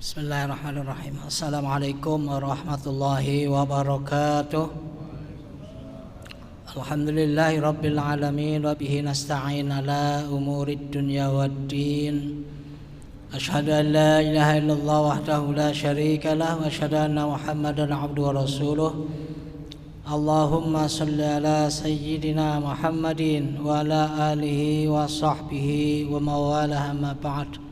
Bismillahirrahmanirrahim. Assalamualaikum warahmatullahi wabarakatuh. Alhamdulillahi rabbil alamin wa bihi nasta'in ala umurid dunya waddin. Asyhadu an la ilaha illallah wahdahu la syarika lah wa asyhadu anna Muhammadan abduhu wa rasuluh. Allahumma salli ala sayyidina Muhammadin wa ala alihi wa sahbihi wa mawalah amma ba'd.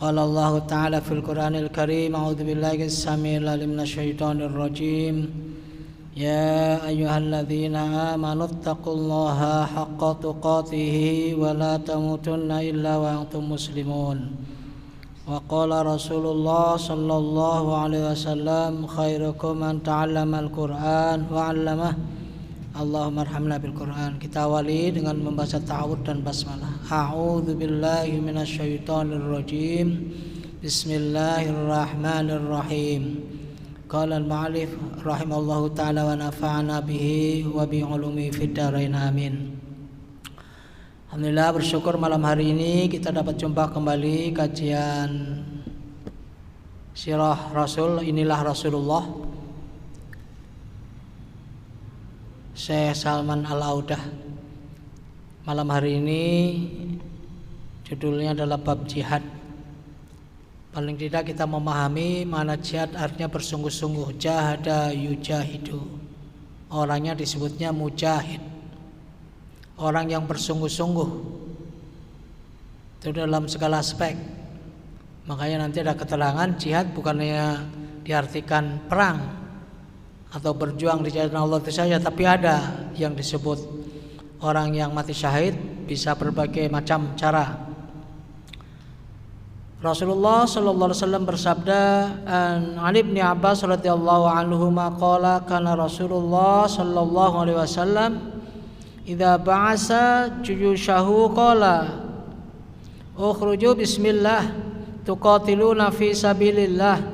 قال الله تعالى في القرآن الكريم أعوذ بالله السميع العليم من الشيطان الرجيم يا أيها الذين آمنوا اتقوا الله حق تقاته ولا تموتن إلا وأنتم مسلمون وقال رسول الله صلى الله عليه وسلم خيركم من تعلم القرآن وعلمه Allahumma arhamna bil Quran. Kita awali dengan membaca ta'awudz dan basmalah. A'udzu billahi minasyaitonir rajim. Bismillahirrahmanirrahim. Qala al-mu'allif rahimallahu ta'ala wa nafa'ana bihi wa bi ulumi fid dharain amin. Alhamdulillah, bersyukur malam hari ini kita dapat jumpa kembali kajian Sirah Rasul, inilah Rasulullah, Syekh Salman Al-Audah. Malam hari ini judulnya adalah bab jihad. Paling tidak kita memahami mana jihad artinya bersungguh-sungguh. Jahada yujahidu, orangnya disebutnya mujahid, orang yang bersungguh-sungguh itu dalam segala aspek. Makanya nanti ada keterangan jihad bukannya diartikan perang atau berjuang di jalan Allah itu saja, tapi ada yang disebut orang yang mati syahid bisa berbagai macam cara. Rasulullah sallallahu alaihi wasallam bersabda, an Ali bin Abbas radhiyallahu anhu maqala kana Rasulullah sallallahu alaihi wasallam idza ba'asa juyushahu qala ukhruju bismillah tuqatiluna fi sabilillah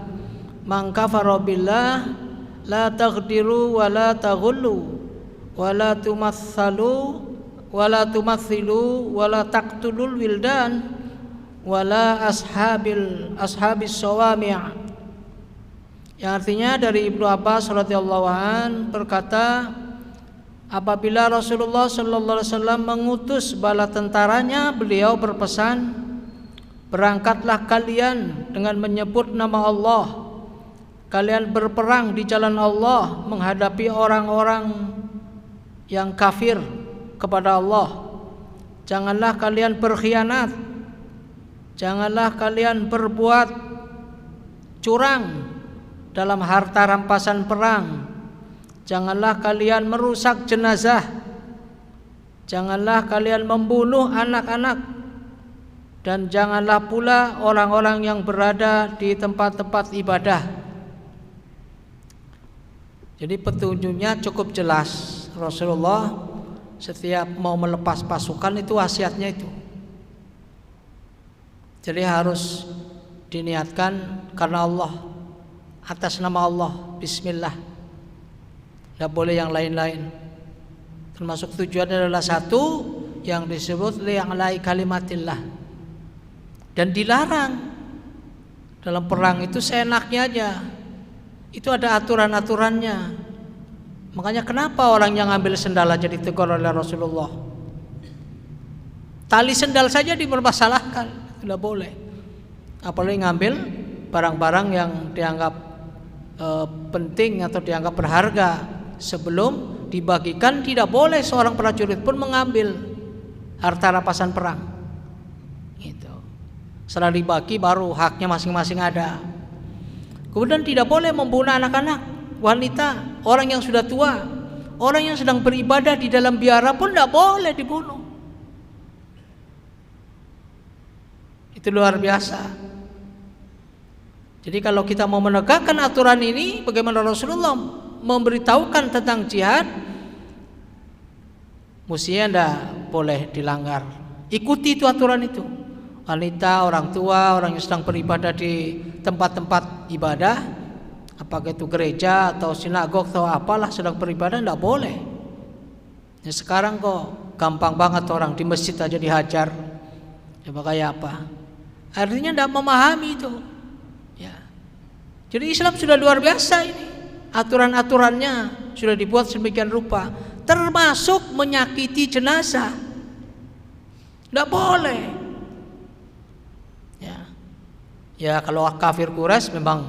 man kafara billah la taghdiru wa la taghullu wa la tumathalu wa la tumathilu wa la taqtulul wildan wa la ashabis sawami'. Yang artinya dari Ibnu Abbas radhiyallahu an berkata, apabila Rasulullah sallallahu alaihi wasallam mengutus bala tentaranya, beliau berpesan, berangkatlah kalian dengan menyebut nama Allah. Kalian berperang di jalan Allah menghadapi orang-orang yang kafir kepada Allah. Janganlah kalian berkhianat. Janganlah kalian berbuat curang dalam harta rampasan perang. Janganlah kalian merusak jenazah. Janganlah kalian membunuh anak-anak. Dan janganlah pula orang-orang yang berada di tempat-tempat ibadah. Jadi petunjuknya cukup jelas. Rasulullah setiap mau melepas pasukan itu wasiatnya itu. Jadi harus diniatkan karena Allah, atas nama Allah, bismillah. Tidak boleh yang lain-lain. Termasuk tujuannya adalah satu yang disebut li'ala'i kalimatillah. Dan dilarang dalam perang itu seenaknya aja. Itu ada aturan-aturannya. Makanya kenapa orang yang ambil sendal aja ditegur oleh Rasulullah? Tali sendal saja dipermasalahkan, tidak boleh. Apalagi ngambil barang-barang yang dianggap penting atau dianggap berharga, sebelum dibagikan tidak boleh seorang prajurit pun mengambil harta rampasan perang. Gitu. Setelah dibagi baru haknya masing-masing ada. Kemudian tidak boleh membunuh anak-anak, wanita, orang yang sudah tua, orang yang sedang beribadah di dalam biara pun tidak boleh dibunuh. Itu luar biasa. Jadi kalau kita mau menegakkan aturan ini, bagaimana Rasulullah memberitahukan tentang jihad, mestinya tidak boleh dilanggar. Ikuti itu aturan itu. Wanita, orang tua, orang yang sedang beribadah di tempat-tempat ibadah, apakah itu gereja atau sinagog atau apalah, sedang beribadah, tidak boleh. Ya, sekarang kok gampang banget orang di masjid aja dihajar. Coba kayak apa? Artinya tidak memahami itu. Ya. Jadi Islam sudah luar biasa ini. Aturan-aturannya sudah dibuat sedemikian rupa, termasuk menyakiti jenazah. Tidak boleh. Ya kalau kafir Quraisy memang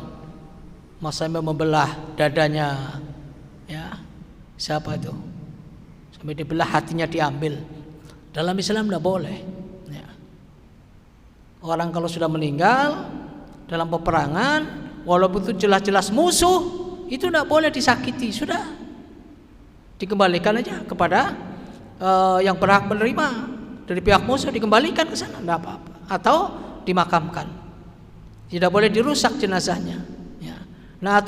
sampai membelah dadanya, ya siapa itu, sampai dibelah hatinya diambil. Dalam Islam tidak boleh. Ya. Orang kalau sudah meninggal dalam peperangan, walaupun itu jelas-jelas musuh, itu tidak boleh disakiti. Sudah dikembalikan aja kepada yang berhak menerima. Dari pihak musuh dikembalikan ke sana, tidak apa-apa. Atau dimakamkan. Tidak boleh dirusak jenazahnya. Ya. Nah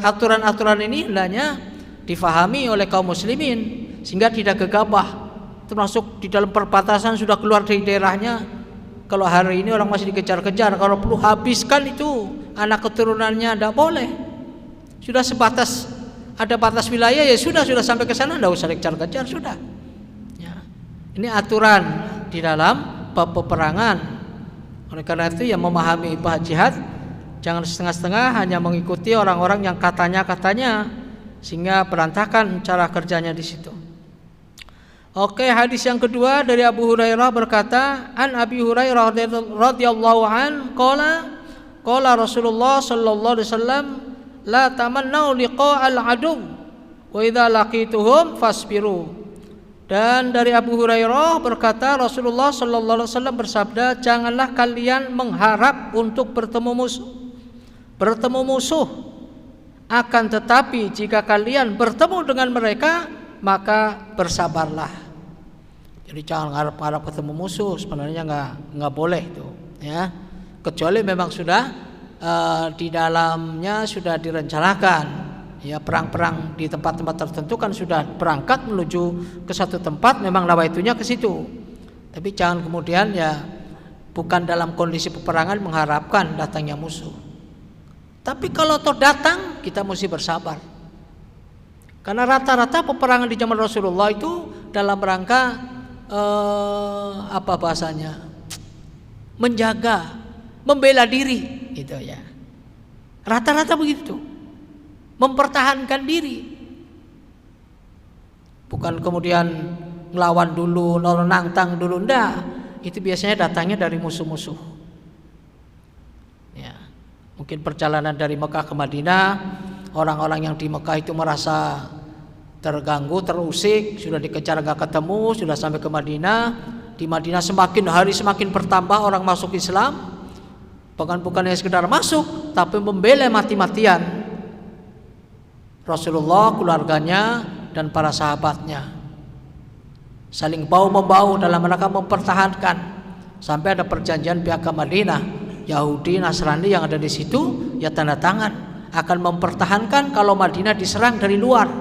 aturan-aturan ini hendaknya difahami oleh kaum muslimin sehingga tidak gegabah. Termasuk di dalam perbatasan sudah keluar dari daerahnya. Kalau hari ini orang masih dikejar-kejar, kalau perlu habiskan itu anak keturunannya, tidak boleh. Sudah sebatas ada batas wilayah, ya sudah sampai ke sana, tidak usah dikejar-kejar, sudah. Ya. Ini aturan di dalam peperangan. Oleh karena itu yang memahami ibadah jihad jangan setengah-setengah hanya mengikuti orang-orang yang katanya sehingga berantakan cara kerjanya di situ. Oke, hadis yang kedua dari Abu Hurairah berkata, an Abi Hurairah radhiyallahu an qala Rasulullah sallallahu alaihi wasallam la tamannau liqa'al adu wa idza laqituhum fasbiru. Dan dari Abu Hurairah berkata Rasulullah sallallahu alaihi wasallam bersabda, janganlah kalian mengharap untuk bertemu musuh. Akan tetapi jika kalian bertemu dengan mereka, maka bersabarlah. Jadi jangan harap ketemu musuh, sebenarnya nggak boleh itu, ya. Kecuali memang sudah di dalamnya sudah direncanakan. Ya, perang-perang di tempat-tempat tertentu kan sudah berangkat menuju ke satu tempat, memang nawaitunya ke situ. Tapi jangan kemudian ya bukan dalam kondisi peperangan mengharapkan datangnya musuh. Tapi kalau toh datang, kita mesti bersabar. Karena rata-rata peperangan di zaman Rasulullah itu dalam rangka apa bahasanya? Menjaga, membela diri, gitu ya. Rata-rata begitu. Mempertahankan diri, bukan kemudian ngelawan dulu, nantang dulu, enggak. Itu biasanya datangnya dari musuh-musuh. Ya, mungkin perjalanan dari Mekah ke Madinah, orang-orang yang di Mekah itu merasa terganggu, terusik, sudah dikejar gak ketemu, sudah sampai ke Madinah. Di Madinah semakin hari semakin bertambah orang masuk Islam, bahkan bukannya sekedar masuk, tapi membela mati-matian Rasulullah, keluarganya, dan para sahabatnya. Saling bahu-membahu dalam rangka mempertahankan sampai ada perjanjian pihak ke Madinah. Yahudi, Nasrani yang ada di situ ya tanda tangan akan mempertahankan kalau Madinah diserang dari luar.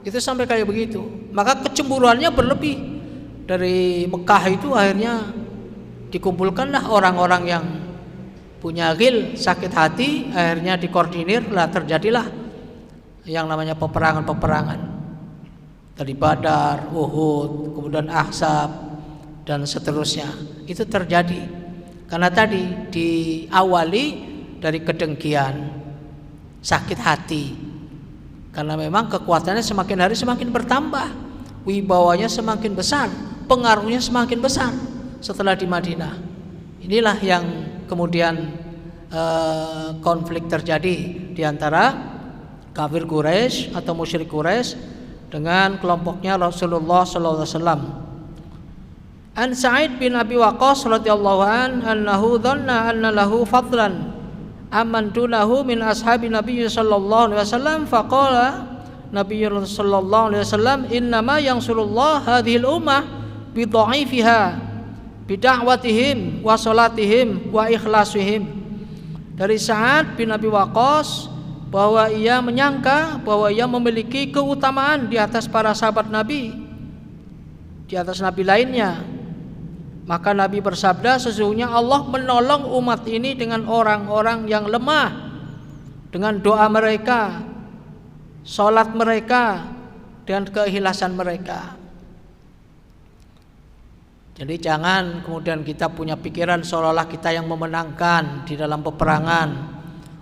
Itu sampai kayak begitu. Maka kecemburuannya berlebih. Dari Mekah itu akhirnya dikumpulkanlah orang-orang yang punya ghil, sakit hati, akhirnya dikoordinir, lah terjadilah yang namanya peperangan-peperangan dari Badar, Uhud, kemudian Ahzab dan seterusnya. Itu terjadi karena tadi diawali dari kedengkian, sakit hati. Karena memang kekuatannya semakin hari semakin bertambah, wibawanya semakin besar, pengaruhnya semakin besar setelah di Madinah. Inilah yang kemudian konflik terjadi di antara kafir Quraisy atau musyrik Quraisy dengan kelompoknya Rasulullah sallallahu alaihi wasallam. An Sa'id bin Abi Waqqas radhiyallahu anhu dhanna anna lahu fadlan amman dunahu min ashabi Nabi sallallahu alaihi wasallam faqala Nabi sallallahu alaihi wasallam innama yansurullah hadhil ummah bi dha'ifiha bi da'watihim wa salatihim wa ikhlasihim. Dari Sa'ad bin Abi Waqqas bahwa ia menyangka bahwa ia memiliki keutamaan di atas para sahabat Nabi, di atas Nabi lainnya. Maka Nabi bersabda, sesungguhnya Allah menolong umat ini dengan orang-orang yang lemah, dengan doa mereka, salat mereka, dan keikhlasan mereka. Jadi jangan kemudian kita punya pikiran seolah-olah kita yang memenangkan di dalam peperangan,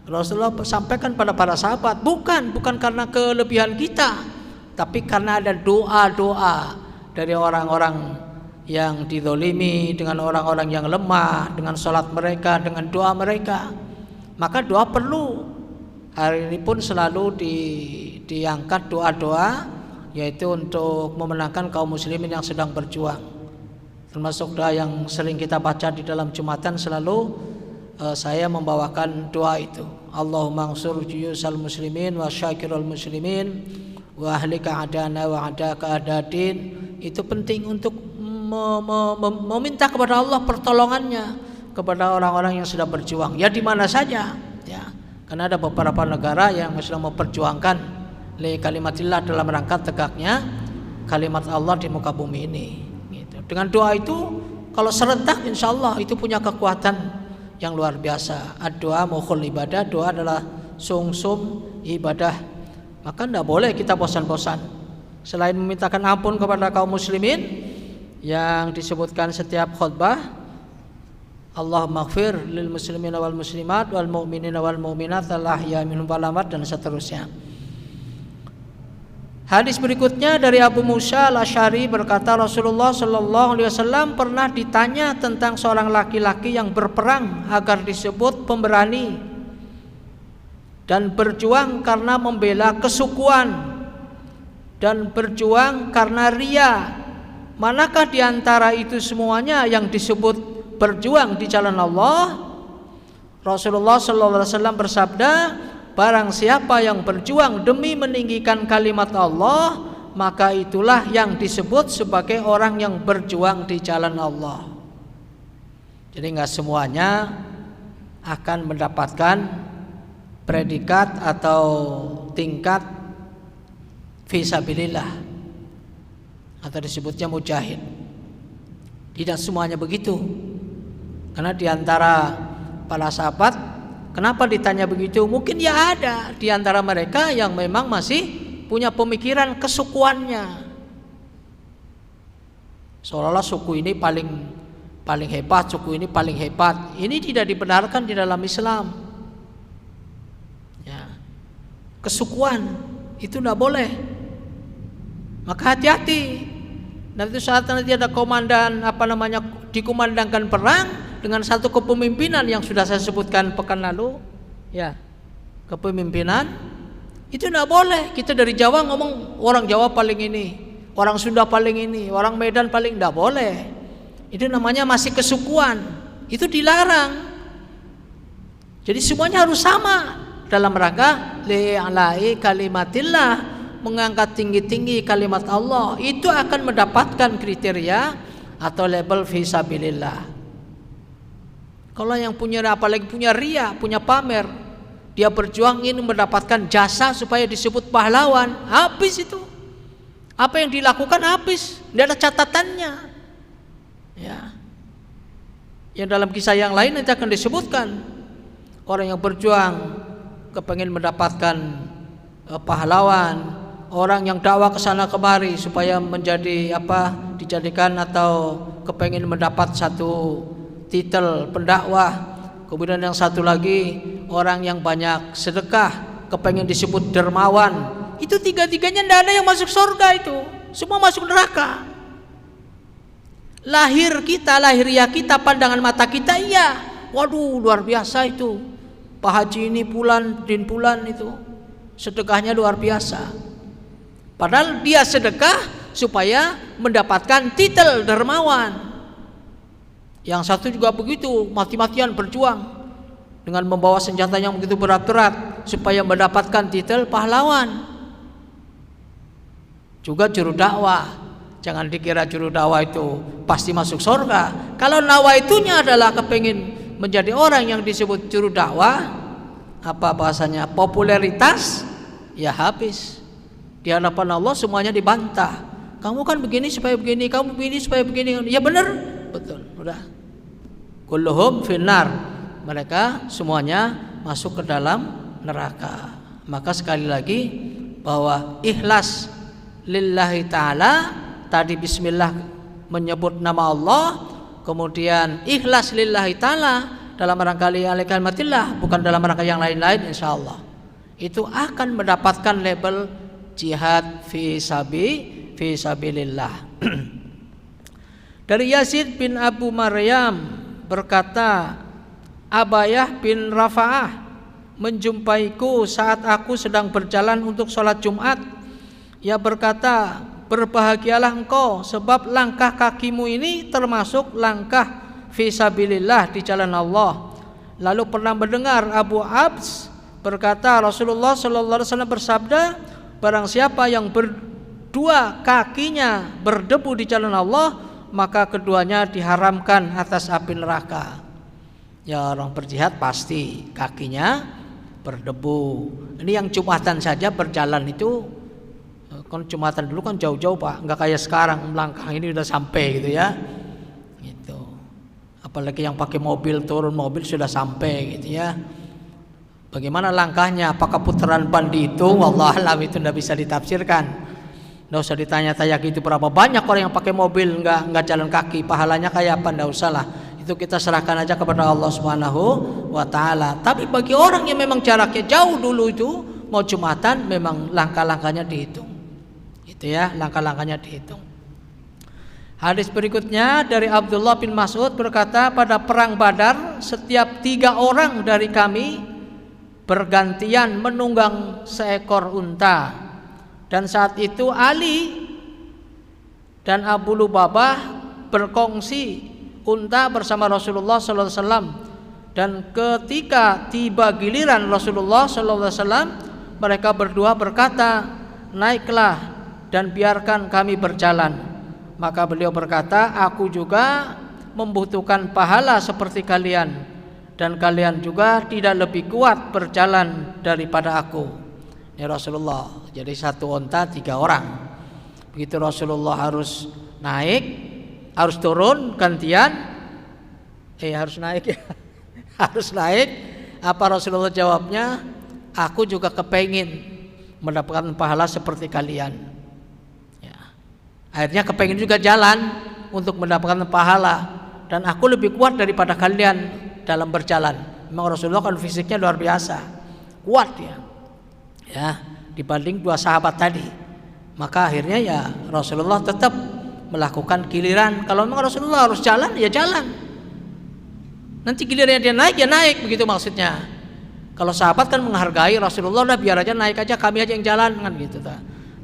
Rasulullah sampaikan pada para sahabat, bukan karena kelebihan kita, tapi karena ada doa-doa dari orang-orang yang dizalimi, dengan orang-orang yang lemah, dengan sholat mereka, dengan doa mereka. Maka doa perlu. Hari ini pun selalu diangkat doa-doa, yaitu untuk memenangkan kaum muslimin yang sedang berjuang. Termasuk doa yang sering kita baca di dalam Jumatan, selalu saya membawakan doa itu. Allahumma ansur juyusal muslimin wa syakirul muslimin wa ahlika adana wa adaka adadin. Itu penting untuk meminta kepada Allah pertolongannya kepada orang-orang yang sedang berjuang, ya di mana saja, ya. Karena ada beberapa negara yang sedang memperjuangkan li kalimatillah, dalam rangka tegaknya kalimat Allah di muka bumi ini, gitu. Dengan doa itu kalau serentak, insya Allah itu punya kekuatan yang luar biasa. Doa mukhul ibadah, doa adalah sumsum ibadah. Maka tidak boleh kita bosan-bosan. Selain memintakan ampun kepada kaum muslimin yang disebutkan setiap khutbah, Allahumma ighfir lil muslimina wal muslimat wal mu'minina wal mu'minat al ahya minhum wal amwat, dan seterusnya. Hadis berikutnya dari Abu Musa al-Asy'ari berkata, Rasulullah sallallahu alaihi wasallam pernah ditanya tentang seorang laki-laki yang berperang agar disebut pemberani dan berjuang karena membela kesukuan dan berjuang karena ria. Manakah di antara itu semuanya yang disebut berjuang di jalan Allah? Rasulullah sallallahu alaihi wasallam bersabda, barang siapa yang berjuang demi meninggikan kalimat Allah, maka itulah yang disebut sebagai orang yang berjuang di jalan Allah. Jadi enggak semuanya akan mendapatkan predikat atau tingkat fisabilillah atau disebutnya mujahid. Tidak semuanya begitu. Karena di antara para sahabat, kenapa ditanya begitu? Mungkin ya ada di antara mereka yang memang masih punya pemikiran kesukuannya. Seolah-olah suku ini paling hebat, suku ini paling hebat. Ini tidak dibenarkan di dalam Islam. Ya. Kesukuan itu tidak boleh. Maka hati-hati. Nanti saat nanti ada komandan dikumandangkan perang dengan satu kepemimpinan yang sudah saya sebutkan pekan lalu, ya, kepemimpinan itu tidak boleh. Kita dari Jawa ngomong orang Jawa paling ini, orang Sunda paling ini, orang Medan paling, tidak boleh. Itu namanya masih kesukuan, itu dilarang. Jadi semuanya harus sama dalam rangka li'ala'i kalimatillah, mengangkat tinggi-tinggi kalimat Allah. Itu akan mendapatkan kriteria atau label fisabilillah. Kalau yang punya, apalagi punya ria, punya pamer, dia berjuang ingin mendapatkan jasa supaya disebut pahlawan, habis itu. Apa yang dilakukan habis, tidak ada catatannya. Ya. Yang dalam kisah yang lain nanti akan disebutkan orang yang berjuang kepengen mendapatkan pahlawan, orang yang dakwah ke sana kemari supaya menjadi dijadikan atau kepengen mendapat satu titel pendakwah. Kemudian yang satu lagi orang yang banyak sedekah, kepengen disebut dermawan. Itu tiga-tiganya tidak ada yang masuk surga, itu semua masuk neraka. Lahiriah kita, pandangan mata kita, iya, waduh luar biasa itu Pak Haji ini din Pulan itu sedekahnya luar biasa. Padahal dia sedekah supaya mendapatkan titel dermawan. Yang satu juga begitu, mati-matian berjuang dengan membawa senjata yang begitu berat-berat supaya mendapatkan titel pahlawan. Juga juru dakwah, jangan dikira juru dakwah itu pasti masuk surga. Kalau nawaitunya adalah kepingin menjadi orang yang disebut juru dakwah, bahasanya popularitas, ya habis. Di hadapan Allah semuanya dibantah. Kamu kan begini supaya begini, kamu begini supaya begini. Ya benar, betul, udah. Kulluhum finnar, mereka semuanya masuk ke dalam neraka. Maka sekali lagi bahwa ikhlas lillahi ta'ala, tadi bismillah menyebut nama Allah, kemudian ikhlas lillahi ta'ala dalam rangka li'ali kalimatillah, bukan dalam rangka yang lain-lain, insyaallah itu akan mendapatkan label jihad fi sabilillah. Dari Yazid bin Abu Maryam berkata, Abayah bin Rafa'ah menjumpaiku saat aku sedang berjalan untuk sholat Jumat. Ia berkata, berbahagialah engkau sebab langkah kakimu ini termasuk langkah fisabilillah di jalan Allah. Lalu pernah mendengar Abu Abs berkata, Rasulullah sallallahu alaihi wasallam bersabda, barang siapa yang berdua kakinya berdebu di jalan Allah, maka keduanya diharamkan atas api neraka. Ya, orang berjihad pasti kakinya berdebu. Ini yang Jumatan saja berjalan itu, kan Jumatan dulu kan jauh-jauh Pak, nggak kayak sekarang melangkah ini udah sampai gitu ya. Gitu. Apalagi yang pakai mobil, turun mobil sudah sampai gitu ya. Bagaimana langkahnya? Apakah putaran ban dihitung? Wallahualam, itu tidak bisa ditafsirkan. Nggak usah ditanya-tanya gitu berapa banyak orang yang pakai mobil nggak jalan kaki, pahalanya kayak apa? Nggak usah lah. Itu kita serahkan aja kepada Allah Subhanahu wa taala. Tapi bagi orang yang memang jaraknya jauh dulu itu mau Jumatan, memang langkah-langkahnya dihitung. Itu ya, langkah-langkahnya dihitung. Hadis berikutnya dari Abdullah bin Mas'ud berkata, pada perang Badar setiap 3 orang dari kami bergantian menunggang seekor unta. Dan saat itu Ali dan Abu Lubabah berkongsi unta bersama Rasulullah sallallahu alaihi wasallam. Dan ketika tiba giliran Rasulullah sallallahu alaihi wasallam, mereka berdua berkata, naiklah dan biarkan kami berjalan. Maka beliau berkata, aku juga membutuhkan pahala seperti kalian, dan kalian juga tidak lebih kuat berjalan daripada aku. Ini Rasulullah. Jadi satu unta 3 orang. Begitu Rasulullah harus naik, harus turun gantian. Harus naik ya. Harus naik. Apa Rasulullah jawabnya? Aku juga kepengin mendapatkan pahala seperti kalian. Ya. Akhirnya kepengin juga jalan untuk mendapatkan pahala, dan aku lebih kuat daripada kalian dalam berjalan. Memang Rasulullah kan fisiknya luar biasa, kuat ya. Ya, dibanding 2 sahabat tadi. Maka akhirnya ya Rasulullah tetap melakukan giliran. Kalau memang Rasulullah harus jalan, ya jalan. Nanti gilirannya dia naik, ya naik, begitu maksudnya. Kalau sahabat kan menghargai Rasulullah, udah biar aja naik aja, kami aja yang jalan kan gitu.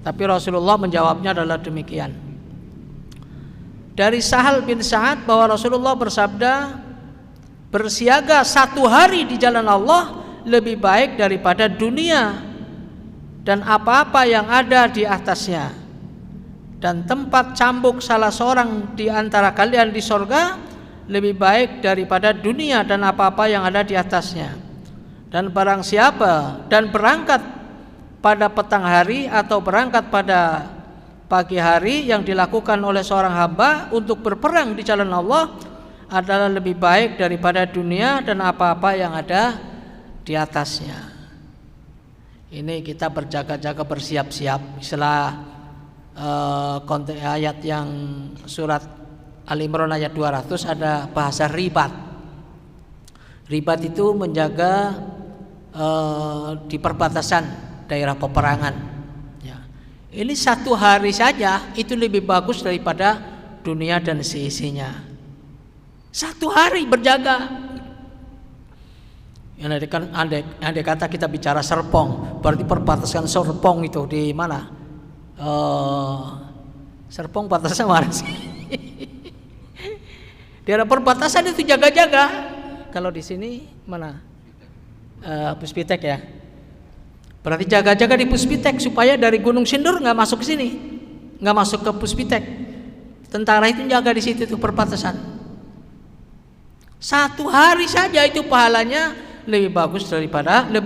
Tapi Rasulullah menjawabnya adalah demikian. Dari Sahal bin Sa'ad bahwa Rasulullah bersabda, bersiaga 1 hari di jalan Allah lebih baik daripada dunia dan apa-apa yang ada di atasnya. Dan tempat cambuk salah seorang di antara kalian di sorga lebih baik daripada dunia dan apa-apa yang ada di atasnya. Dan barang siapa dan berangkat pada petang hari atau berangkat pada pagi hari yang dilakukan oleh seorang hamba untuk berperang di jalan Allah adalah lebih baik daripada dunia dan apa-apa yang ada di atasnya. Ini kita berjaga-jaga, bersiap-siap. Istilah konteks ayat yang surat Al-Imran ayat 200 ada bahasa ribat. Ribat itu menjaga di perbatasan daerah peperangan. Ya. Ini 1 hari saja itu lebih bagus daripada dunia dan seisinya. 1 hari berjaga. Yang andai kata kita bicara Serpong, berarti perbatasan Serpong itu di mana? Serpong batasnya mana sih? Daerah perbatasan itu jaga-jaga. Kalau di sini mana? Puspitek ya. Berarti jaga-jaga di Puspitek supaya dari Gunung Sindur nggak masuk ke sini, nggak masuk ke Puspitek. Tentara itu jaga di situ tuh perbatasan. 1 hari saja itu pahalanya lebih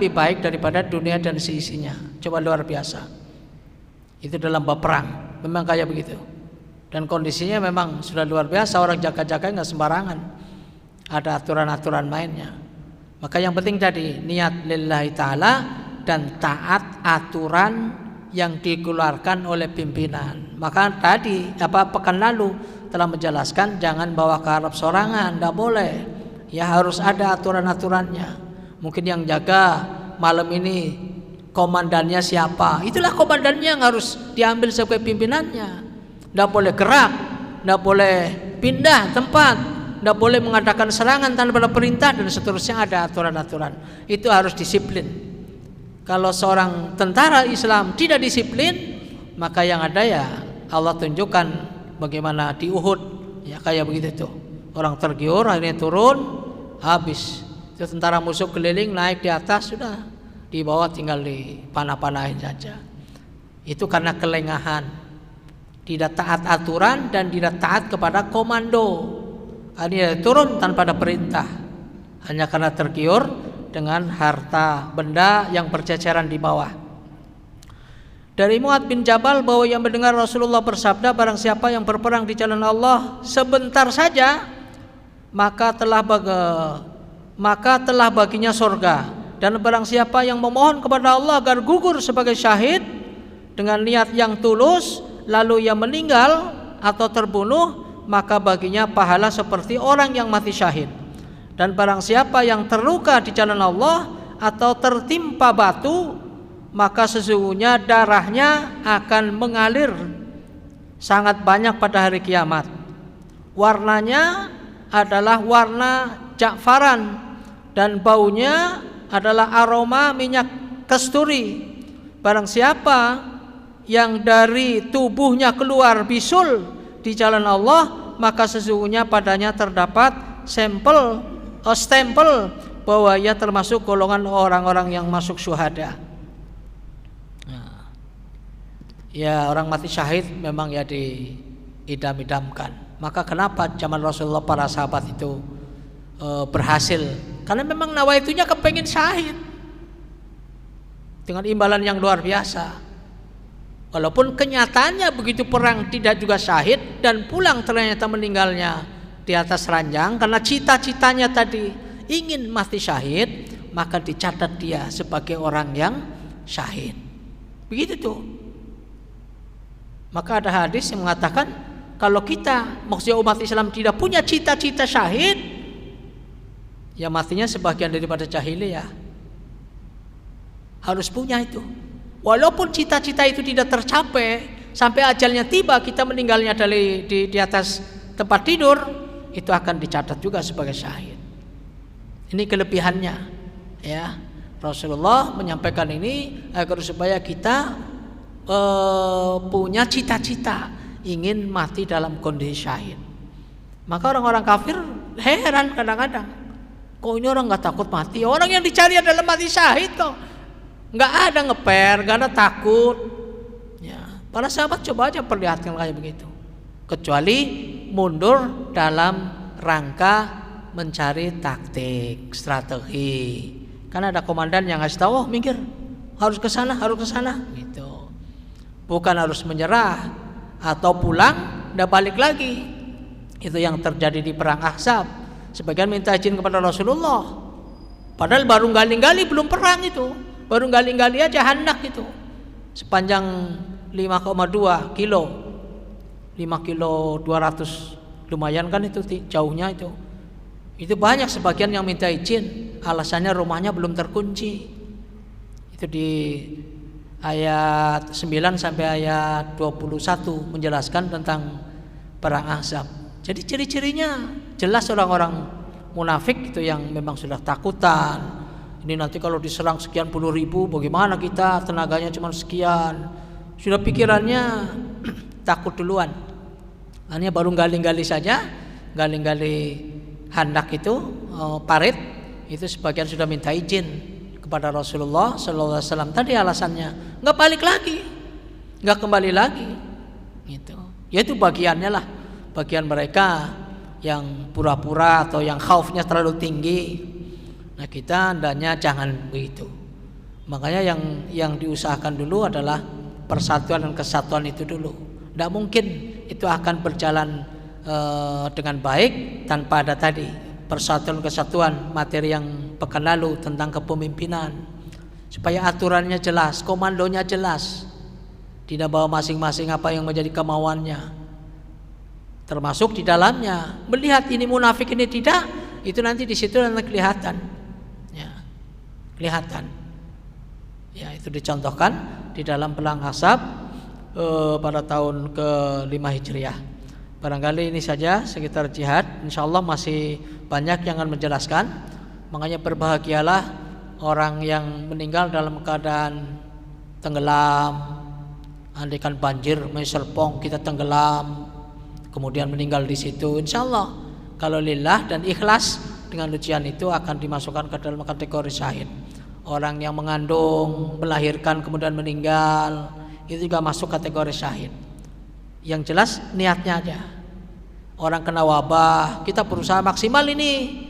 baik daripada dunia dan seisinya. Coba, luar biasa. Itu dalam bab perang memang kayak begitu. Dan kondisinya memang sudah luar biasa, orang jaga-jaga nggak sembarangan. Ada aturan-aturan mainnya. Maka yang penting tadi niat lillahi ta'ala dan taat aturan yang dikeluarkan oleh pimpinan. Maka tadi pekan lalu telah menjelaskan jangan bawa ke Arab sorangan, tidak boleh. Ya harus ada aturan-aturannya. Mungkin yang jaga malam ini komandannya siapa? Itulah komandannya yang harus diambil sebagai pimpinannya. Tidak boleh gerak, tidak boleh pindah tempat, tidak boleh mengadakan serangan tanpa ada perintah dan seterusnya. Ada aturan-aturan. Itu harus disiplin. Kalau seorang tentara Islam tidak disiplin, maka yang ada ya Allah tunjukkan bagaimana di Uhud, ya kayak begitu tuh. Orang tergiur akhirnya turun, habis. Itu tentara musuh keliling naik di atas, sudah di bawah tinggal dipanah-panahin saja. Itu karena kelengahan, tidak taat aturan dan tidak taat kepada komando. Akhirnya turun tanpa ada perintah, hanya karena tergiur dengan harta benda yang berceceran di bawah. Dari Mu'adz bin Jabal bahwa yang mendengar Rasulullah bersabda, barang siapa yang berperang di jalan Allah sebentar saja, maka telah baginya surga. Dan barang siapa yang memohon kepada Allah agar gugur sebagai syahid dengan niat yang tulus, lalu ia meninggal atau terbunuh, maka baginya pahala seperti orang yang mati syahid. Dan barang siapa yang terluka di jalan Allah atau tertimpa batu, maka sesungguhnya darahnya akan mengalir sangat banyak pada hari kiamat. Warnanya adalah warna ja'faran dan baunya adalah aroma minyak kasturi. Barang siapa yang dari tubuhnya keluar bisul di jalan Allah, maka sesungguhnya padanya terdapat stempel bahwa ia termasuk golongan orang-orang yang masuk syuhada. Ya, orang mati syahid memang ya diidam-idamkan. Maka kenapa zaman Rasulullah para sahabat itu berhasil? Karena memang nawaitunya kepengen syahid dengan imbalan yang luar biasa. Walaupun kenyataannya begitu perang tidak juga syahid dan pulang ternyata meninggalnya di atas ranjang karena cita-citanya tadi ingin mati syahid, maka dicatat dia sebagai orang yang syahid. Begitu tuh. Maka ada hadis yang mengatakan kalau kita, maksudnya umat Islam tidak punya cita-cita syahid, ya matinya sebagian daripada jahiliyah. Harus punya itu. Walaupun cita-cita itu tidak tercapai, sampai ajalnya tiba kita meninggalnya di atas tempat tidur, itu akan dicatat juga sebagai syahid. Ini kelebihannya, ya. Rasulullah menyampaikan ini agar supaya kita punya cita-cita ingin mati dalam kondisi syahid. Maka orang-orang kafir heran kadang-kadang, kok ini orang nggak takut mati? Orang yang dicari adalah mati syahid kok. Nggak ada ngeper, nggak ada takut. Ya, para sahabat coba aja perlihatkan kayak begitu. Kecuali mundur dalam rangka mencari taktik, strategi. Karena ada komandan yang ngasih tahu, oh minggir, harus ke sana, gitu. Bukan harus menyerah atau pulang dan balik lagi. Itu yang terjadi di perang Ahzab. Sebagian minta izin kepada Rasulullah, padahal baru gali-gali, belum perang itu, baru gali-gali aja Handak itu, sepanjang 5,2 kilo, 5 kilo 200, lumayan kan itu jauhnya itu. Itu banyak sebagian yang minta izin, alasannya rumahnya belum terkunci. Itu di ayat 9 sampai ayat 21 menjelaskan tentang perang Ahzab. Jadi ciri-cirinya jelas orang-orang munafik itu yang memang sudah takutan. Ini nanti kalau diserang sekian puluh ribu, bagaimana kita, tenaganya cuma sekian. Sudah pikirannya takut duluan. Hanya baru gali-gali saja, gali-gali Handak itu, parit itu sebagian sudah minta izin kepada Rasulullah Sallallahu Alaihi Wasallam. Tadi alasannya nggak balik lagi, nggak kembali lagi, gitu. Ya itu bagiannya lah, bagian mereka yang pura-pura atau yang khaufnya terlalu tinggi. Nah kita hendaknya jangan begitu. Makanya yang diusahakan dulu adalah persatuan dan kesatuan itu dulu. Tidak mungkin itu akan berjalan dengan baik tanpa ada tadi persatuan kesatuan materi yang pekan lalu tentang kepemimpinan, supaya aturannya jelas, komandonya jelas, tidak bawa masing-masing apa yang menjadi kemauannya, termasuk di dalamnya melihat ini munafik ini tidak, itu nanti di situ nanti kelihatan. Ya, kelihatan. Ya, itu dicontohkan di dalam Perang Ahzab pada tahun ke-5 Hijriah. Barangkali ini saja sekitar jihad. Insyaallah masih banyak yang akan menjelaskan. Makanya berbahagialah orang yang meninggal dalam keadaan tenggelam. Andaikan banjir, Serpong kita tenggelam, kemudian meninggal di situ, insyaallah kalau lillah dan ikhlas dengan ujian itu akan dimasukkan ke dalam kategori syahid. Orang yang mengandung, melahirkan kemudian meninggal, itu juga masuk kategori syahid. Yang jelas niatnya aja. Orang kena wabah, kita berusaha maksimal ini,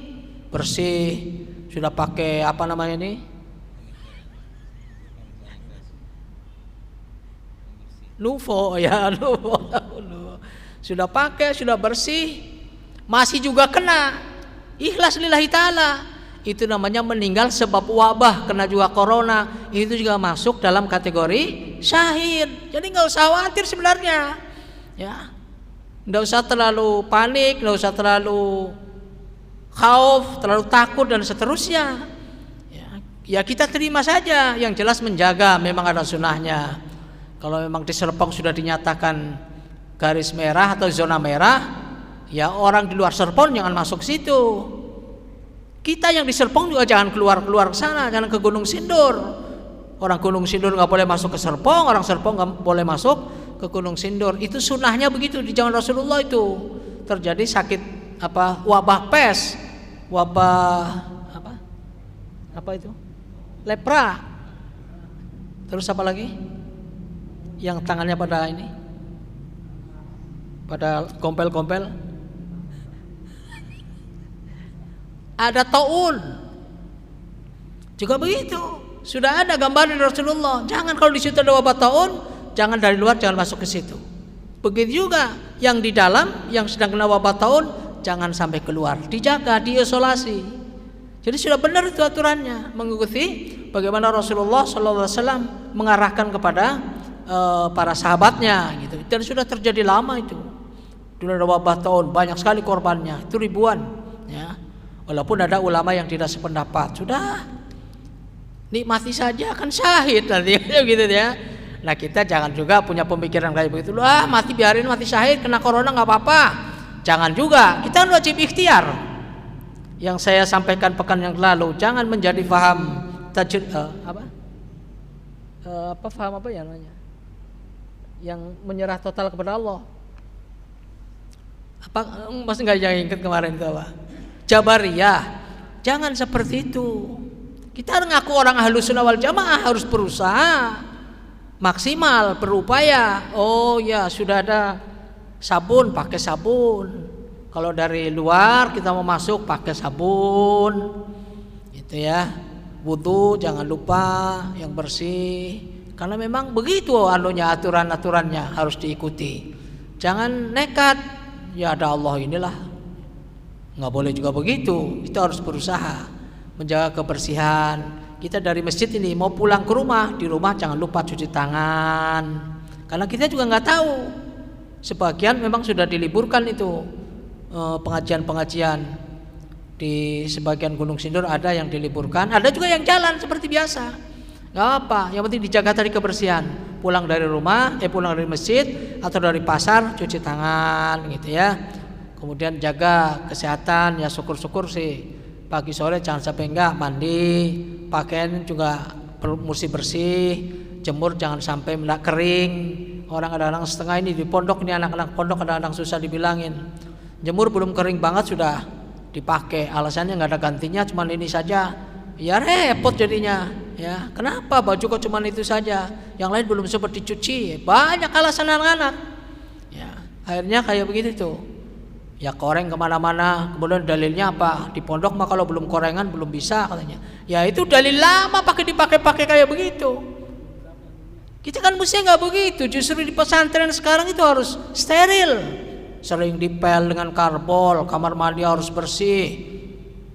bersih, sudah pakai apa namanya ini, Nuvo ya, Nuvo. Sudah pakai, sudah bersih, masih juga kena, ikhlas lillahi ta'ala, itu namanya meninggal sebab wabah, kena juga corona, itu juga masuk dalam kategori syahid. Jadi nggak usah khawatir sebenarnya, ya, nggak usah terlalu panik, nggak usah terlalu khauf, terlalu takut dan seterusnya. Ya kita terima saja, yang jelas menjaga, memang ada sunnahnya. Kalau memang di Serpong sudah dinyatakan garis merah atau zona merah, ya orang di luar Serpong jangan masuk situ. Kita yang di Serpong juga jangan keluar ke sana, jangan ke Gunung Sindur. Orang Gunung Sindur nggak boleh masuk ke Serpong, orang Serpong nggak boleh masuk ke Gunung Sindur. Itu sunnahnya begitu di zaman Rasulullah. Itu terjadi sakit wabah pes, wabah apa itu, lepra. Terus apa lagi? Yang tangannya pada ini, pada kompel-kompel, ada taun juga begitu. Sudah ada gambar dari Rasulullah. Jangan kalau di situ ada wabah taun, jangan dari luar, jangan masuk ke situ. Begitu juga yang di dalam, yang sedang kena wabah taun, jangan sampai keluar, dijaga, diisolasi. Jadi sudah benar itu aturannya, mengikuti bagaimana Rasulullah SAW mengarahkan kepada para sahabatnya gitu. Dan sudah terjadi lama itu. Dulu ada wabah taun, banyak sekali korbannya, itu ribuan, ya. Walaupun ada ulama yang tidak sependapat, sudah nikmati saja kan syahid nanti gitu ya. Nah kita jangan juga punya pemikiran kayak begitu. Mati biarin mati syahid, kena corona nggak apa-apa. Jangan juga. Kita wajib ikhtiar. Yang saya sampaikan pekan yang lalu, jangan menjadi faham faham apa ya namanya? Yang menyerah total kepada Allah. Masih nggak ingat kemarin itu apa? Jabariyah. Jangan seperti itu. Kita ngaku orang Ahlus Sunnah wal Jamaah harus berusaha maksimal, berupaya. Oh ya sudah ada sabun, pakai sabun. Kalau dari luar kita mau masuk pakai sabun, gitu ya. Wudu jangan lupa yang bersih. Karena memang begitu aturan-aturannya harus diikuti. Jangan nekat, ya ada Allah inilah. Nggak boleh juga begitu. Kita harus berusaha menjaga kebersihan. Kita dari masjid ini mau pulang ke rumah, di rumah jangan lupa cuci tangan. Karena kita juga nggak tahu. Sebagian memang sudah diliburkan itu pengajian-pengajian di sebagian Gunung Sindur, ada yang diliburkan, ada juga yang jalan seperti biasa. Gak apa, yang penting dijaga tadi kebersihan. Pulang dari rumah, pulang dari masjid atau dari pasar, cuci tangan gitu ya. Kemudian jaga kesehatan, ya syukur-syukur sih. Pagi sore jangan sampai enggak mandi, pakaian juga mesti bersih, jemur jangan sampai kering. Orang kadang-kadang setengah ini di pondok, ini anak-anak pondok kadang-kadang susah dibilangin. Jemur belum kering banget sudah dipakai, alasannya nggak ada gantinya, cuma ini saja. Ya repot jadinya, ya. Kenapa baju kok cuma itu saja? Yang lain belum sempat dicuci. Banyak alasan anak-anak. Ya, akhirnya kayak begitu tuh. Ya koreng kemana-mana. Kemudian dalilnya apa? Di pondok mah kalau belum korengan belum bisa katanya. Ya itu dalil lama dipakai kayak begitu. Kita kan mestinya nggak begitu. Justru di pesantren sekarang itu harus steril. Sering dipel dengan karbol, kamar mandi harus bersih.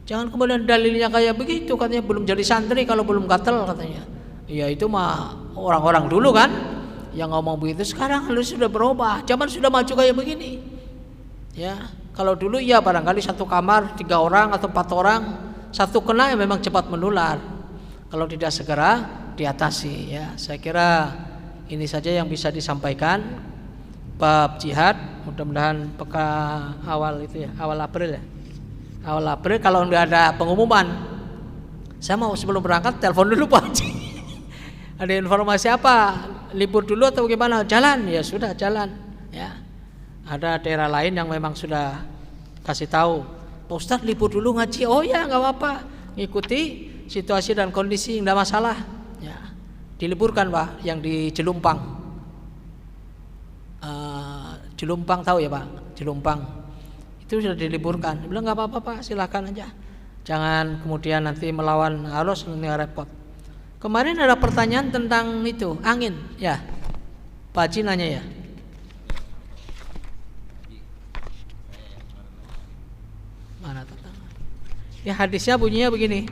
Jangan kemudian dalilnya kayak begitu, katanya belum jadi santri kalau belum gatel katanya. Ya itu mah orang-orang dulu kan yang ngomong begitu. Sekarang harus sudah berubah, zaman sudah maju kayak begini. Ya, kalau dulu iya barangkali satu kamar 3 orang atau 4 orang, satu kena ya memang cepat menular. Kalau tidak segera diatasi ya. Saya kira ini saja yang bisa disampaikan bab jihad. Mudah-mudahan peka awal itu ya, awal April ya. Awal April kalau nggak ada pengumuman, saya mau sebelum berangkat telepon dulu Pak Haji. Ada informasi apa? Libur dulu atau gimana? Jalan ya sudah jalan ya. Ada daerah lain yang memang sudah kasih tahu, Pak Ustadz libur dulu ngaji. Oh ya nggak apa-apa, ngikuti situasi dan kondisi nggak masalah. Ya, diliburkan Pak yang di Jelumpang. Jelumpang tahu ya Pak? Jelumpang itu sudah diliburkan. Dia bilang nggak apa-apa Pak, silakan aja. Jangan kemudian nanti melawan arus nanti repot. Kemarin ada pertanyaan tentang itu angin ya. Pak Haji nanya ya. Mana tentang? Ya hadisnya bunyinya begini.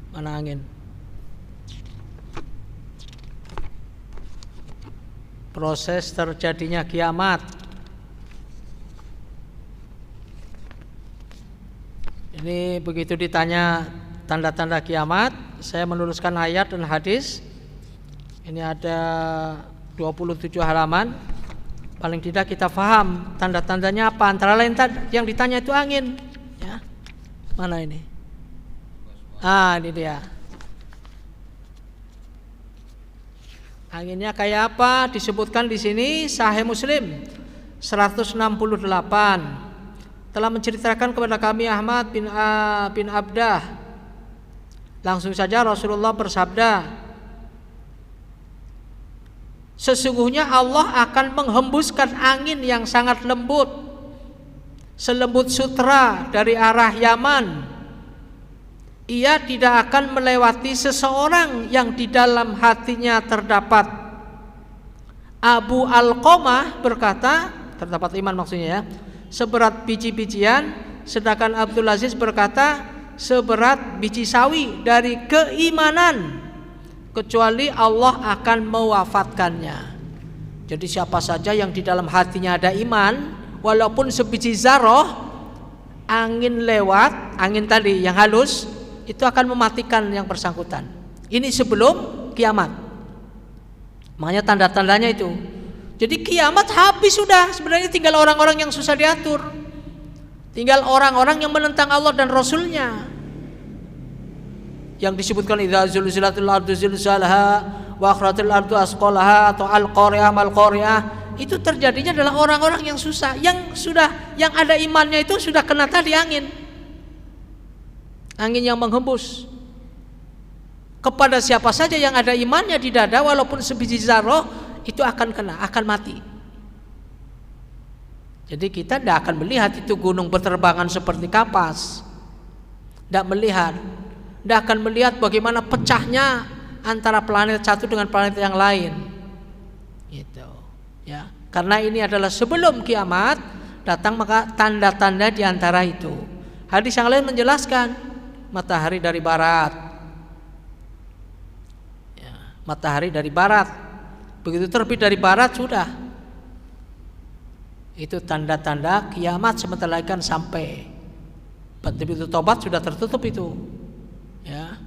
Mana angin? Proses terjadinya kiamat. Ini begitu ditanya tanda-tanda kiamat, saya menuliskan ayat dan hadis. Ini ada 27 halaman. Paling tidak kita paham tanda-tandanya apa. Antara lain yang ditanya itu angin ya. Mana ini? Ini dia. Anginnya kayak apa? Disebutkan di sini Sahih Muslim 168 telah menceritakan kepada kami Ahmad bin Abdah. Langsung saja Rasulullah bersabda, sesungguhnya Allah akan menghembuskan angin yang sangat lembut, selembut sutra dari arah Yaman. Ia tidak akan melewati seseorang yang di dalam hatinya terdapat. Abu Alqamah berkata, terdapat iman maksudnya ya, seberat biji-bijian, sedangkan Abdul Aziz berkata seberat biji sawi dari keimanan, kecuali Allah akan mewafatkannya. Jadi siapa saja yang di dalam hatinya ada iman, walaupun sebiji zarah, angin lewat, angin tadi yang halus itu akan mematikan yang bersangkutan. Ini sebelum kiamat. Makanya tanda-tandanya itu. Jadi kiamat habis sudah. Sebenarnya tinggal orang-orang yang susah diatur. Tinggal orang-orang yang menentang Allah dan Rasulnya. Yang disebutkan idza zulzilatil ardu zilzalaha wa akhrajatil ardu asqalaha atau al-qari'ah mal-qari'ah, itu terjadinya adalah orang-orang yang susah, yang ada imannya itu sudah kena tadi angin yang menghembus. Kepada siapa saja yang ada imannya di dada, walaupun sebiji zarah, itu akan kena, akan mati. Jadi kita tidak akan melihat itu gunung berterbangan seperti kapas, tidak melihat, tidak akan melihat bagaimana pecahnya antara planet satu dengan planet yang lain. Gitu, ya. Karena ini adalah sebelum kiamat datang, maka tanda-tanda di antara itu. Hadis yang lain menjelaskan matahari dari barat, ya, matahari dari barat. Begitu terbit dari barat sudah, itu tanda-tanda kiamat sebentar lagi kan sampai. Begitu tobat sudah tertutup itu, ya.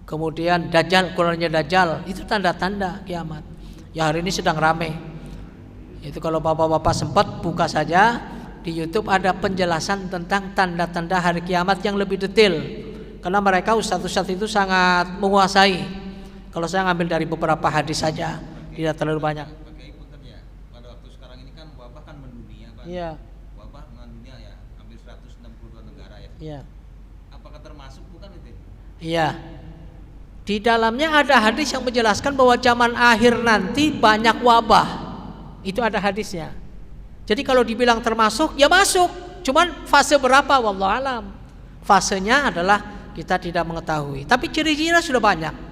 Kemudian Dajjal, keluarnya Dajjal, itu tanda-tanda kiamat. Ya hari ini sedang ramai. Itu kalau bapak-bapak sempat buka saja di YouTube, ada penjelasan tentang tanda-tanda hari kiamat yang lebih detail. Karena mereka ustadz-ustadz itu sangat menguasai. Kalau saya ngambil dari beberapa hadis saja, tidak terlalu banyak. Pada waktu sekarang ini kan wabah kan mendunia, Pak. Iya. Wabah mendunia ya, hampir 162 negara ya. Iya. Apakah termasuk bukan itu? Iya. Di dalamnya ada hadis yang menjelaskan bahwa zaman akhir nanti banyak wabah. Itu ada hadisnya. Jadi kalau dibilang termasuk, ya masuk. Cuman fase berapa, wallahu alam. Fasenya adalah kita tidak mengetahui. Tapi ciri-cirinya sudah banyak.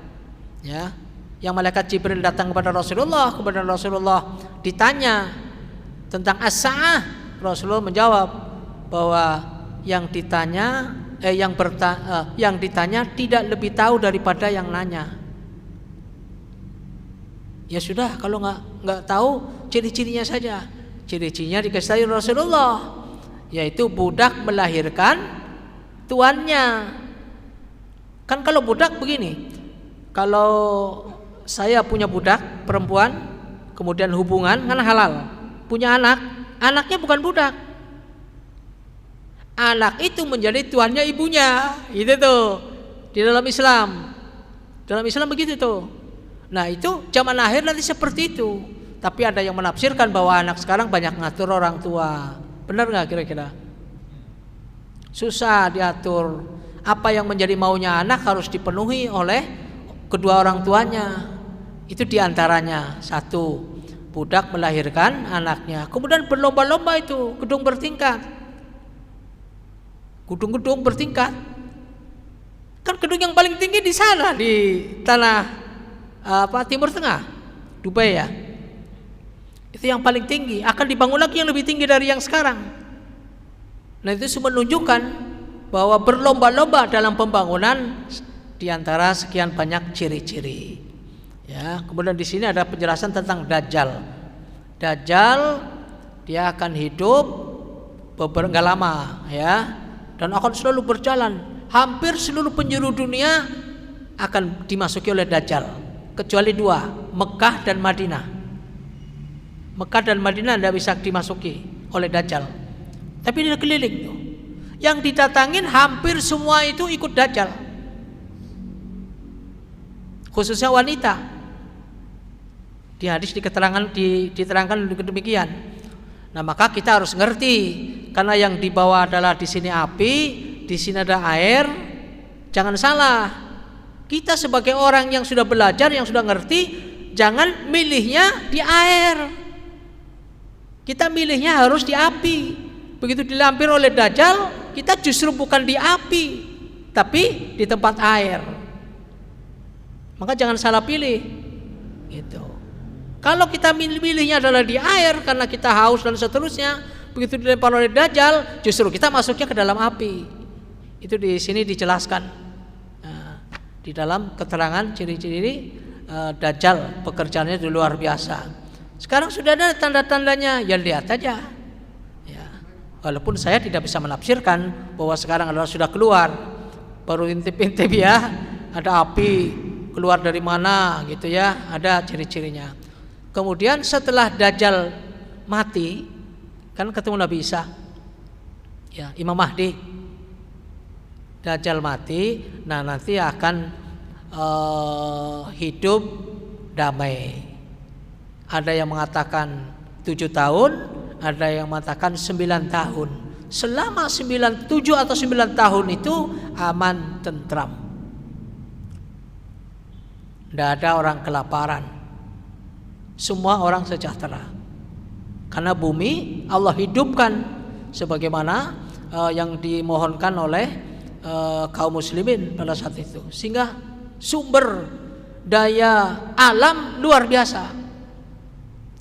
Ya, yang malaikat Jibril datang kepada Rasulullah ditanya tentang as-sa'ah. Rasulullah menjawab bahwa yang ditanya tidak lebih tahu daripada yang nanya. Ya sudah, kalau nggak tahu ciri-cirinya saja. Ciri-cirinya dikasih tahu Rasulullah, yaitu budak melahirkan tuannya. Kan kalau budak begini, kalau saya punya budak perempuan, kemudian hubungan kan halal, punya anak, anaknya bukan budak, anak itu menjadi tuannya ibunya, itu tuh di dalam Islam. Dalam Islam begitu tuh. Nah itu zaman akhir nanti seperti itu. Tapi ada yang menafsirkan bahwa anak sekarang banyak ngatur orang tua. Benar nggak kira-kira? Susah diatur. Apa yang menjadi maunya anak harus dipenuhi oleh kedua orang tuanya. Itu diantaranya. Satu, budak melahirkan anaknya. Kemudian berlomba-lomba itu, gedung bertingkat. Gedung-gedung bertingkat. Kan gedung yang paling tinggi di sana, di tanah Timur Tengah, Dubai ya. Itu yang paling tinggi. Akan dibangun lagi yang lebih tinggi dari yang sekarang. Nah itu menunjukkan bahwa berlomba-lomba dalam pembangunan diantara sekian banyak ciri-ciri. Ya, kemudian di sini ada penjelasan tentang Dajjal. Dajjal dia akan hidup beberapa lama, ya, dan akan selalu berjalan. Hampir seluruh penjuru dunia akan dimasuki oleh Dajjal, kecuali dua, Mekah dan Madinah. Mekah dan Madinah tidak bisa dimasuki oleh Dajjal. Tapi dia keliling tuh. Yang didatangin hampir semua itu ikut Dajjal. Khususnya wanita. Di hadis diterangkan demikian. Nah, maka kita harus ngerti, karena yang dibawa adalah di sini api, di sini ada air. Jangan salah. Kita sebagai orang yang sudah belajar, yang sudah ngerti, jangan milihnya di air. Kita milihnya harus di api. Begitu dilampir oleh Dajjal, kita justru bukan di api, tapi di tempat air. Maka jangan salah pilih. Gitu. Kalau kita milihnya adalah di air karena kita haus dan seterusnya, begitu dilempar oleh Dajjal, justru kita masuknya ke dalam api. Itu di sini dijelaskan. Nah, di dalam keterangan ciri-ciri Dajjal, pekerjaannya itu luar biasa. Sekarang sudah ada tanda-tandanya, ya lihat aja. Ya. Walaupun saya tidak bisa menafsirkan bahwa sekarang adalah sudah keluar, baru intip-intip ya, ada api keluar dari mana gitu ya, ada ciri-cirinya. Kemudian setelah Dajjal mati, kan ketemu Nabi Isa, ya, Imam Mahdi. Dajjal mati, nah nanti akan hidup damai. Ada yang mengatakan 7 tahun, ada yang mengatakan 9 tahun. Selama 7 atau 9 tahun itu aman, tentram. Tidak ada orang kelaparan. Semua orang sejahtera. Karena bumi Allah hidupkan sebagaimana yang dimohonkan oleh kaum muslimin pada saat itu. Sehingga sumber daya alam luar biasa.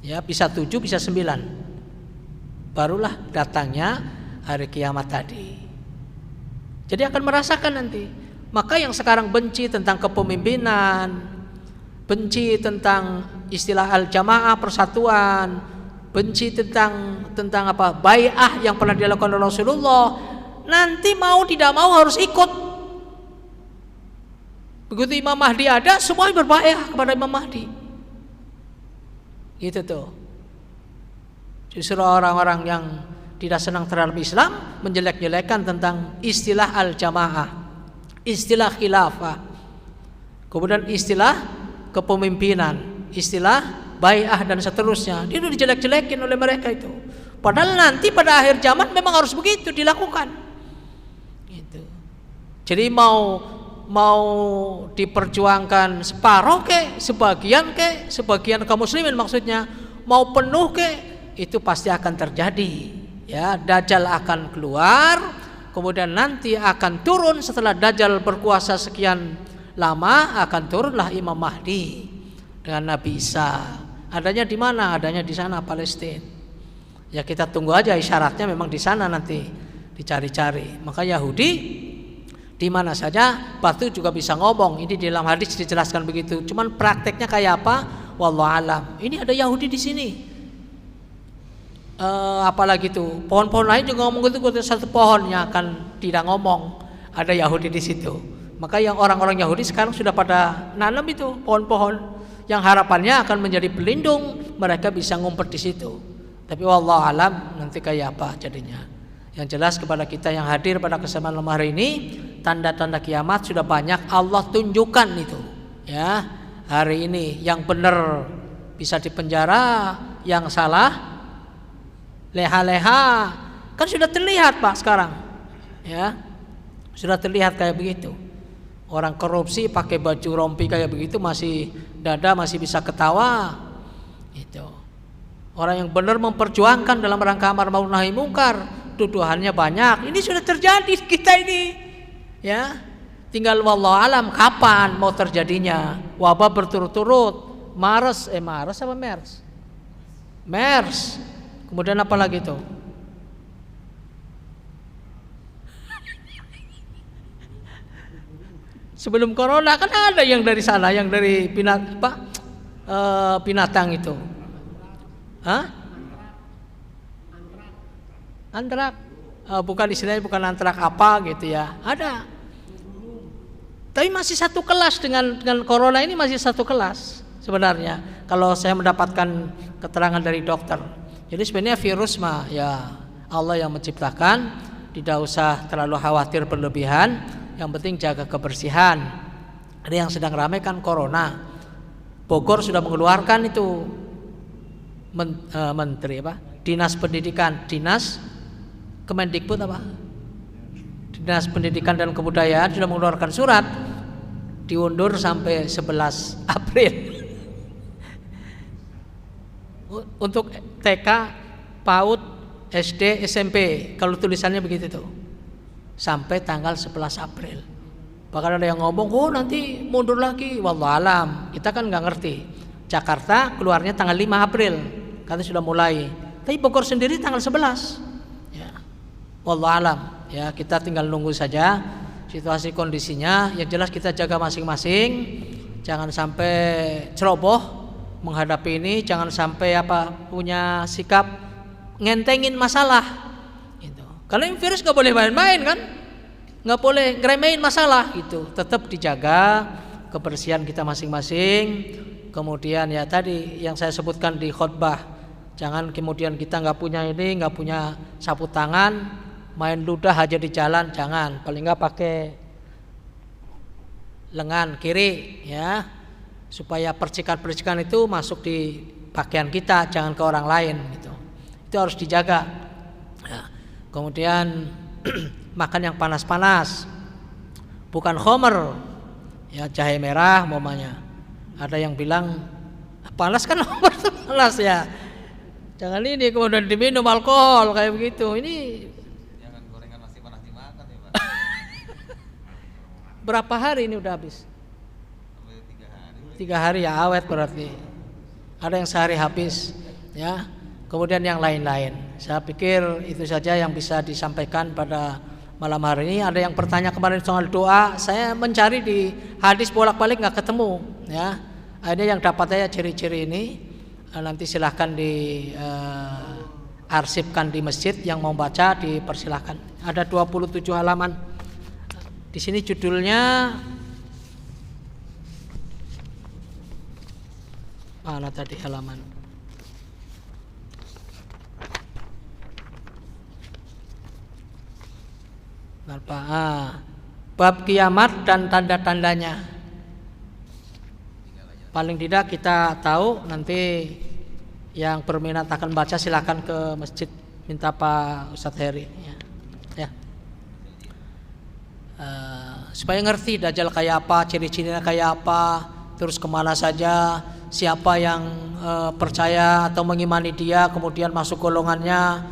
Ya, bisa 7, bisa 9. Barulah datangnya hari kiamat tadi. Jadi akan merasakan nanti. Maka yang sekarang benci tentang kepemimpinan, benci tentang istilah al-jamaah, persatuan, benci tentang apa? Bai'ah yang pernah dilakukan oleh Rasulullah, nanti mau tidak mau harus ikut. Begitu Imam Mahdi ada, semuanya berbai'ah kepada Imam Mahdi. Gitu tuh. Justru orang-orang yang tidak senang terhadap Islam menjelek-jelekan tentang istilah al-jamaah, istilah khilafah, kemudian istilah kepemimpinan, istilah bai'ah dan seterusnya. Itu dijelek-jelekin oleh mereka itu. Padahal nanti pada akhir zaman memang harus begitu dilakukan. Gitu. Jadi mau diperjuangkan separuh sebagian kaum muslimin maksudnya, mau penuh itu pasti akan terjadi. Ya, Dajjal akan keluar, kemudian nanti akan turun setelah Dajjal berkuasa sekian lama, akan turunlah Imam Mahdi dengan Nabi Isa. Adanya di mana? Adanya di sana, Palestina. Ya kita tunggu aja, isyaratnya memang di sana nanti dicari-cari. Maka Yahudi di mana saja batu juga bisa ngomong. Ini di dalam hadis dijelaskan begitu. Cuman prakteknya kayak apa? Wallahu alam. Ini ada Yahudi di sini. Apalagi tuh pohon-pohon lain juga ngomong gitu, satu pohon yang akan tidak ngomong, ada Yahudi di situ. Maka yang orang-orang Yahudi sekarang sudah pada nanam itu pohon-pohon yang harapannya akan menjadi pelindung, mereka bisa ngumpet di situ. Tapi wallahu alam nanti kayak apa jadinya. Yang jelas kepada kita yang hadir pada kesempatan malam hari ini, tanda-tanda kiamat sudah banyak Allah tunjukkan itu. Ya, hari ini yang benar bisa dipenjara, yang salah leha-leha, kan sudah terlihat Pak sekarang, ya sudah terlihat kayak begitu. Orang korupsi pakai baju rompi kayak begitu masih dada masih bisa ketawa, itu. Orang yang benar memperjuangkan dalam rangka amar ma'ruf nahi mungkar, tuduhannya banyak. Ini sudah terjadi kita ini, ya. Tinggal wallahu alam kapan mau terjadinya wabah berturut-turut. Maret apa MERS. Kemudian apa lagi tuh? Sebelum corona kan ada yang dari sana, yang dari binatang itu. Antrak. Bukan istilahnya bukan antrak apa gitu ya. Ada. Tapi masih satu kelas dengan corona ini, masih satu kelas sebenarnya. Kalau saya mendapatkan keterangan dari dokter. Jadi sebenarnya virus mah ya Allah yang menciptakan, tidak usah terlalu khawatir berlebihan, yang penting jaga kebersihan. Ada yang sedang ramai kan corona. Bogor sudah mengeluarkan itu menteri apa? Dinas Pendidikan, Dinas Kemendikbud apa? Dinas Pendidikan dan Kebudayaan sudah mengeluarkan surat diundur sampai 11 April. Untuk TK, PAUD, SD, SMP, kalau tulisannya begitu tuh, sampai tanggal 11 April. Bahkan ada yang ngomong, oh nanti mundur lagi. Wallahualam, kita kan nggak ngerti. Jakarta keluarnya tanggal 5 April, katanya sudah mulai. Tapi Bogor sendiri tanggal 11. Ya, wallahualam. Ya, kita tinggal nunggu saja situasi kondisinya. Yang jelas kita jaga masing-masing, jangan sampai ceroboh menghadapi ini, jangan sampai punya sikap ngentengin masalah gitu. Kalau ini virus nggak boleh main-main kan, nggak boleh ngeremehin masalah gitu. Tetap dijaga kebersihan kita masing-masing. Kemudian ya tadi yang saya sebutkan di khutbah, jangan kemudian kita nggak punya ini, nggak punya sapu tangan, main ludah aja di jalan, jangan. Paling nggak pakai lengan kiri ya, supaya percikan-percikan itu masuk di pakaian kita, jangan ke orang lain gitu. Itu harus dijaga ya. Kemudian makan yang panas-panas, bukan khamr ya, jahe merah umpamanya. Ada yang bilang panas kan panas ya, jangan ini kemudian diminum alkohol kayak begitu. Ini jangan gorengan masih panas dimakan ya Pak. Berapa hari ini udah habis? 3 hari ya, awet berarti. Ada yang sehari habis ya. Kemudian yang lain-lain. Saya pikir itu saja yang bisa disampaikan pada malam hari ini. Ada yang bertanya kemarin soal doa, saya mencari di hadis bolak-balik nggak ketemu ya. Ada yang dapat saya ciri-ciri ini. Nanti silahkan di arsipkan di masjid, yang mau baca dipersilahkan. Ada 27 halaman. Di sini judulnya mana tadi halaman? Bab kiamat dan tanda-tandanya. Paling tidak kita tahu, nanti yang berminat akan baca silakan ke masjid, minta Pak Ustadz Heri ya. Supaya ngerti Dajjal kayak apa, ciri-cirinya kayak apa, terus kemana saja, siapa yang percaya atau mengimani dia kemudian masuk golongannya,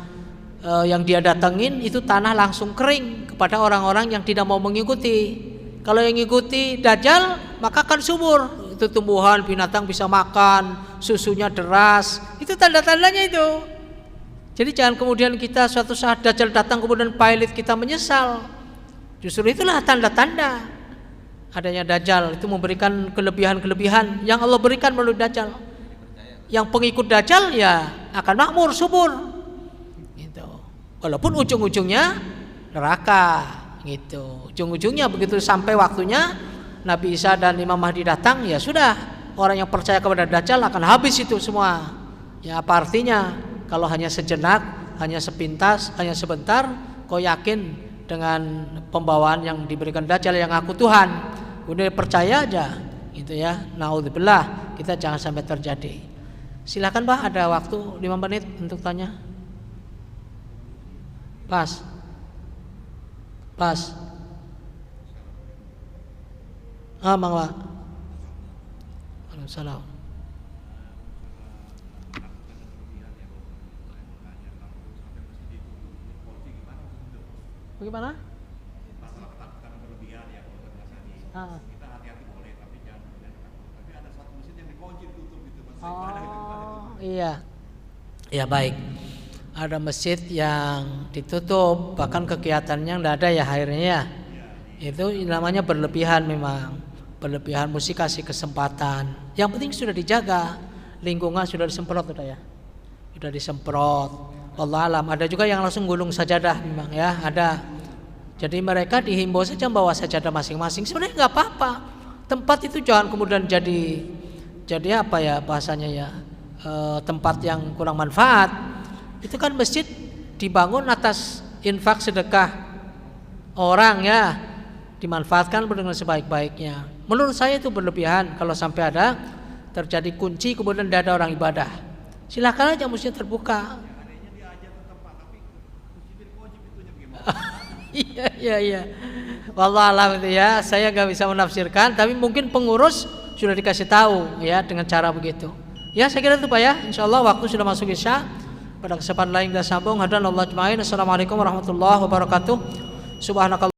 yang dia datengin itu tanah langsung kering kepada orang-orang yang tidak mau mengikuti. Kalau yang mengikuti Dajjal maka akan subur, itu tumbuhan binatang bisa makan, susunya deras, itu tanda-tandanya itu. Jadi jangan kemudian kita suatu saat Dajjal datang kemudian pailit kita menyesal. Justru itulah tanda-tanda adanya Dajjal, itu memberikan kelebihan-kelebihan yang Allah berikan melalui Dajjal. yang pengikut Dajjal ya akan makmur, subur. Gitu. Walaupun ujung-ujungnya neraka gitu. Ujung-ujungnya begitu sampai waktunya Nabi Isa dan Imam Mahdi datang, ya sudah, orang yang percaya kepada Dajjal akan habis itu semua. Ya apa artinya kalau hanya sejenak, hanya sepintas, hanya sebentar kau yakin dengan pembawaan yang diberikan Dajjal yang aku Tuhan, udah percaya aja gitu ya. Naudzubillah, kita jangan sampai terjadi. Silakan Pak, ada waktu 5 menit untuk tanya. Pas. Mang Pak. Waalaikumsalam. Bagaimana? Masalah ketakutan berlebihan ya kalau terasa kita hati-hati boleh tapi jangan berlebihan. Tapi ada satu masjid yang dikunci ditutup gitu. Iya. Ya baik. Ada masjid yang ditutup, bahkan kegiatannya nggak ada ya akhirnya ya. Itu namanya berlebihan memang. Berlebihan, mesti kasih kesempatan. Yang penting sudah dijaga, lingkungan sudah disemprot sudah ya. Sudah disemprot. Wallahu alam. Ada juga yang langsung gulung sajadah memang ya, ada. Jadi mereka dihimbau saja bawa sajadah masing-masing. Sebenarnya nggak apa-apa. Tempat itu jangan kemudian jadi apa ya bahasanya ya, tempat yang kurang manfaat. Itu kan masjid dibangun atas infak sedekah orang ya, dimanfaatkan dengan sebaik-baiknya. Menurut saya itu berlebihan kalau sampai ada terjadi kunci kemudian tidak ada orang ibadah. Silakan aja masjid terbuka. Iya. Wallahu a'lam itu ya. Saya nggak bisa menafsirkan, tapi mungkin pengurus sudah dikasih tahu ya dengan cara begitu. Ya saya kira itu Pak ya. Insyaallah waktu sudah masuk Isya. Pada kesempatan lain kita sambung. Hadanallahu ajmain. Assalamualaikum warahmatullahi wabarakatuh. Subhanakallah.